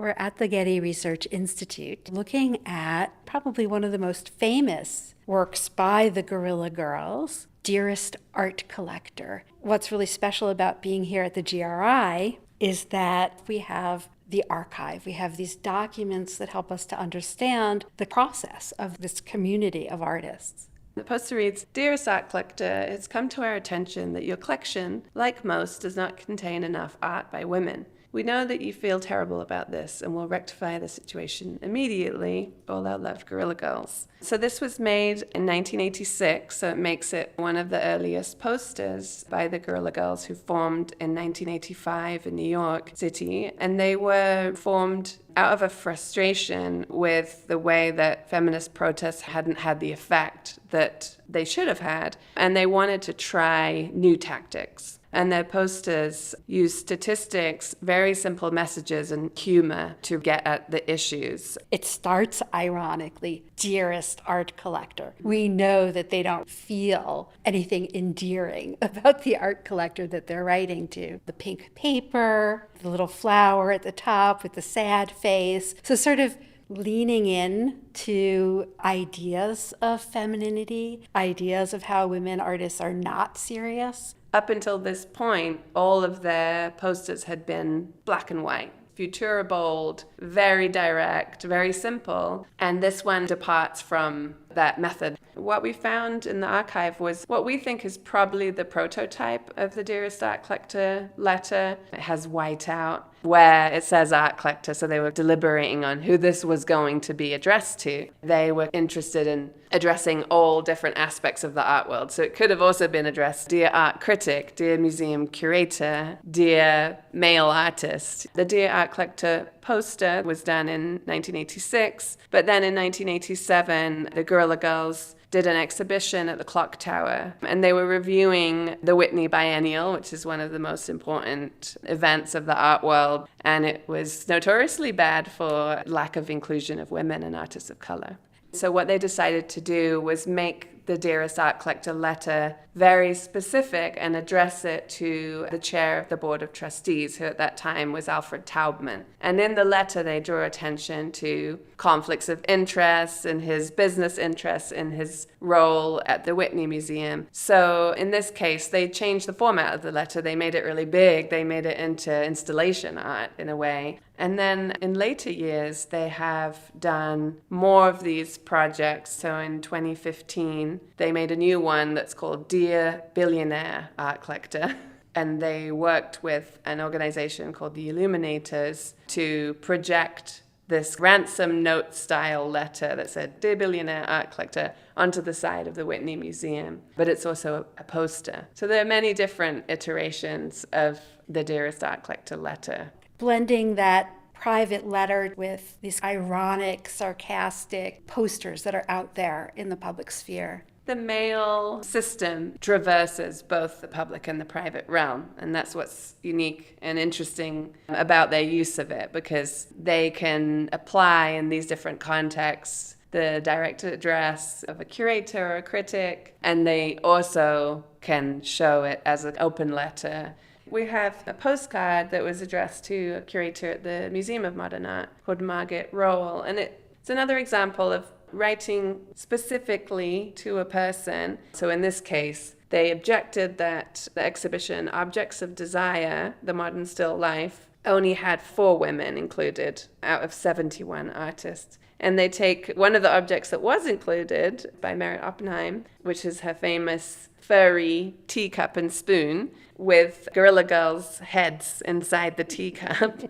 We're at the Getty Research Institute looking at probably one of the most famous works by the Guerrilla Girls, Dearest Art Collector. What's really special about being here at the GRI is that we have the archive. We have these documents that help us to understand the process of this community of artists. The poster reads, "Dearest Art Collector, it's come to our attention that your collection, like most, does not contain enough art by women. We know that you feel terrible about this and will rectify the situation immediately. All our loved Guerrilla Girls." So this was made in 1986, so it makes it one of the earliest posters by the Guerrilla Girls, who formed in 1985 in New York City. And they were formed out of a frustration with the way that feminist protests hadn't had the effect that they should have had. And they wanted to try new tactics. And their posters use statistics, very simple messages, and humor to get at the issues. It starts ironically, Dearest Art Collector. We know that they don't feel anything endearing about the art collector that they're writing to. The pink paper, the little flower at the top with the sad face. So sort of leaning in to ideas of femininity, ideas of how women artists are not serious. Up until this point, all of their posters had been black and white. Futura bold, very direct, very simple. And this one departs from that method. What we found in the archive was what we think is probably the prototype of the Dearest Art Collector letter. It has whiteout where it says Art Collector, so they were deliberating on who this was going to be addressed to. They were interested in addressing all different aspects of the art world. So it could have also been addressed, Dear Art Critic, Dear Museum Curator, Dear Male Artist. The Dear Art Collector poster was done in 1986, but then in 1987, the Guerrilla Girls did an exhibition at the Clock Tower, and they were reviewing the Whitney Biennial, which is one of the most important events of the art world, and it was notoriously bad for lack of inclusion of women and artists of color. So what they decided to do was make the Dearest Art Collector letter very specific and address it to the chair of the Board of Trustees, who at that time was Alfred Taubman. And in the letter, they draw attention to conflicts of interest and his business interests in his role at the Whitney Museum. So in this case, they changed the format of the letter. They made it really big. They made it into installation art in a way. And then in later years, they have done more of these projects. So in 2015, they made a new one that's called Dear Billionaire Art Collector. And they worked with an organization called the Illuminators to project this ransom note style letter that said, Dear Billionaire Art Collector, onto the side of the Whitney Museum. But it's also a poster. So there are many different iterations of the Dearest Art Collector letter. Blending that private letter with these ironic, sarcastic posters that are out there in the public sphere. The mail system traverses both the public and the private realm, and that's what's unique and interesting about their use of it, because they can apply in these different contexts the direct address of a curator or a critic, and they also can show it as an open letter. We have a postcard that was addressed to a curator at the Museum of Modern Art called Margaret Rowell, and it's another example of writing specifically to a person. So in this case, they objected that the exhibition Objects of Desire, the Modern Still Life, only had 4 women included out of 71 artists. And they take one of the objects that was included by Merritt Oppenheim, which is her famous furry teacup and spoon with Guerrilla Girls' heads inside the teacup.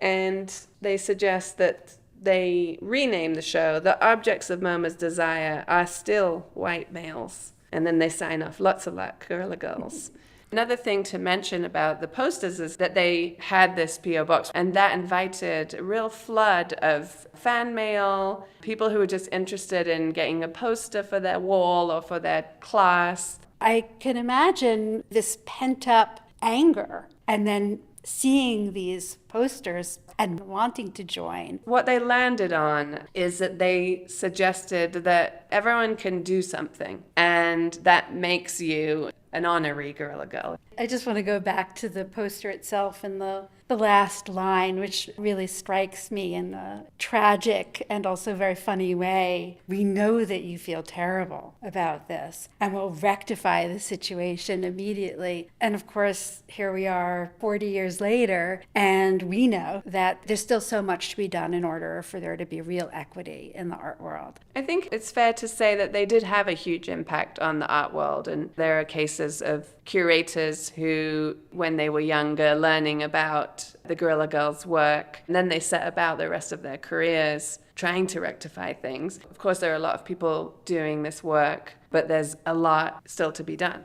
And they suggest that they rename the show, The Objects of MoMA's Desire Are Still White Males. And then they sign off, Lots of luck, Guerrilla Girls. Another thing to mention about the posters is that they had this P.O. box, and that invited a real flood of fan mail, people who were just interested in getting a poster for their wall or for their class. I can imagine this pent-up anger and then seeing these posters and wanting to join. What they landed on is that they suggested that everyone can do something, and that makes you an honorary Guerrilla Girl. I just want to go back to the poster itself and the the last line, which really strikes me in a tragic and also very funny way. We know that you feel terrible about this and will rectify the situation immediately. And of course, here we are 40 years later, and we know that there's still so much to be done in order for there to be real equity in the art world. I think it's fair to say that they did have a huge impact on the art world, and there are cases of curators who, when they were younger, learning about the Guerrilla Girls' work, and then they set about the rest of their careers trying to rectify things. Of course, there are a lot of people doing this work, but there's a lot still to be done.